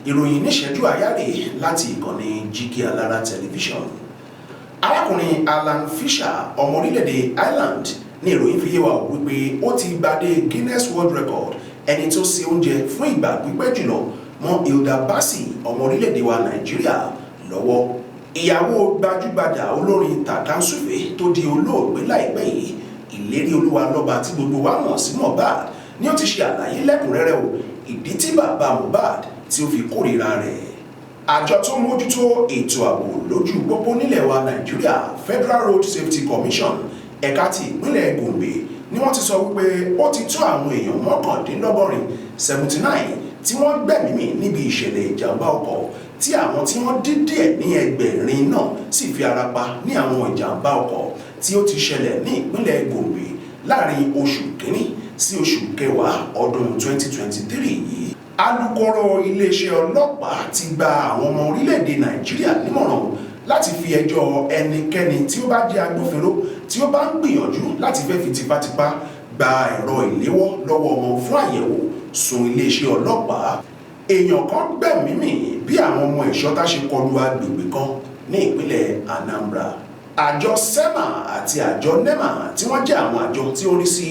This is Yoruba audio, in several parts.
ìròyìn níṣẹ́jú àáyá rèé láti ìkànnì Jíkí Alára tẹlifíṣọ̀n. Arákùnrin Alan Fisher ọmọ orílẹ̀-èdè Ireland ní ìròyìn fi yé wa wípé ó ti gbadé Guinness World Record ẹni tó ṣe oúnjẹ fún ìgbà pípẹ́ jùlọ mọ́ Hilda Baci ọmọ orílẹ̀-èdè wa Nàìjíríà lọ́wọ́. Ìyàwó gbajúgbajà olórin tàkásùfé tó di olóògbé láìpẹ́ yìí, Ìlérí Olúwa lọ́ba tí gbogbo wa mọ̀ sí Mohbad, ni ó ti ṣe àlàyé lẹ́kùnrẹ́rẹ́ o ìdí tí bàbá Mohbad tí ó fi kórìíra rẹ̀. Àjọ tó mójútó ètò ààbò lójú pópó nílẹ̀ wa Nàìjíríà, Federal Road Safety Commission ẹ̀ka ti ìpínlẹ̀ Gombe, ni wọ́n ti sọ wípé ó ti tó àwọn èèyàn 79 tí wọ́n gbẹ̀mí mì níbi ìṣẹ̀lẹ̀ ìjàmbá ọkọ̀ tí àwọn tí wọ́n dín díẹ̀ ní ẹgbẹ̀rin náà sì fi ara pa ní àwọn ìjàmbá ọkọ̀ tí ó ti ṣẹlẹ̀ ní ìpínlẹ̀ Gombe láàrin oṣù kìíní sí oṣù kẹwàá ọdún 2023 yìí. Alukoro iléeṣẹ́ ọlọ́pàá ti gba àwọn ọmọ orílẹ̀-èdè Nàìjíríà nímọ̀ràn láti fi ẹjọ́ ẹnikẹ́ni tí ó bá jẹ́ agbófinró tí ó bá ń gbìyànjú láti fẹ́ fi tipátipá gba ẹ̀rọ ìléwọ́ lọ́wọ́ wọn fún àyẹ̀wò sùn iléeṣẹ́ ọlọ́pàá. Èèyàn kan gbẹ̀mí mì bí àwọn ọmọ ìṣọ́tá ṣe kọlu agbègbè kan ní ìpínlẹ̀ Anambra. Àjọ SEMA àti àjọ NEMA tí wọ́n jẹ́ àwọn àjọ tí ó rí sí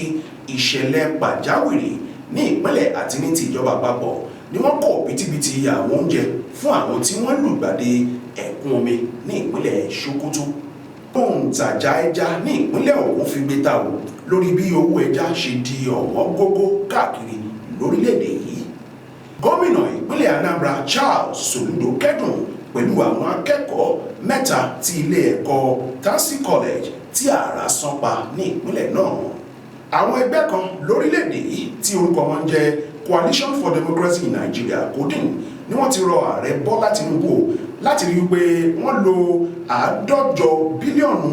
ìṣẹ̀lẹ̀ pàjáwìrì ní ìpínlẹ̀ àti ní ti ìjọba àpapọ̀ ni wọ́n kó bìtìbìtì àwọn oúnjẹ fún àwọn tí wọ́n lùgbàdì ẹ̀kún omi ní ìpínlẹ̀ Sokoto. Òǹtajà ẹja ní ìpínlẹ̀ Ògùn fi gbé ta wò lórí bí owó ẹja ṣe di ọ̀wọ́n gógó káàkiri lórílẹ̀‐èdè yìí. Gómìnà ìpínlẹ̀ Anambra Charles Soludo kẹ́dùn pẹ̀lú àwọn akẹ́kọ̀ọ́ 3 ti ilé ẹ̀kọ́ Tansi College tí ààrá sán pa ní ìpínlẹ̀ náà. Àwọn ẹgbẹ́ kan lórílẹ̀‐èdè yìí tí orúkọ wọn jẹ́ Coalition for Democracy in Nigeria (CODIN) ni wọ́n ti rọ ààrẹ Bọ́lá Tinubu láti rí pé wọ́n lo $150 bílíọ̀nù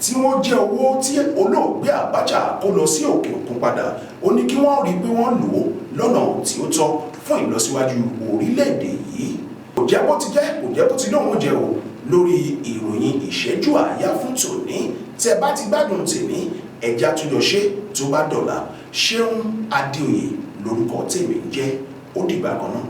tí wọ́n jẹ́ owó tí olóògbé Abacha kó lọ sí òkè òkun padà. Ó ní kí wọ́n rí pé wọ́n lò ó lọ́nà tí ó tọ́ fún ìlọsíwájú orílẹ̀-èdè yìí. Kò jẹ́ bó ti jẹ́, kò jẹ́ bó ti lóun jẹ́ o lórí ìròyìn ìṣẹ́jú àáyá fún tòní. Tẹ́ bá ti gbádùn tèmi, ẹja tó jọ ṣe tó bá dọ̀la. Seun Adeoye lórúkọ tèmi ń jẹ́. Ó dìgbà kan náà.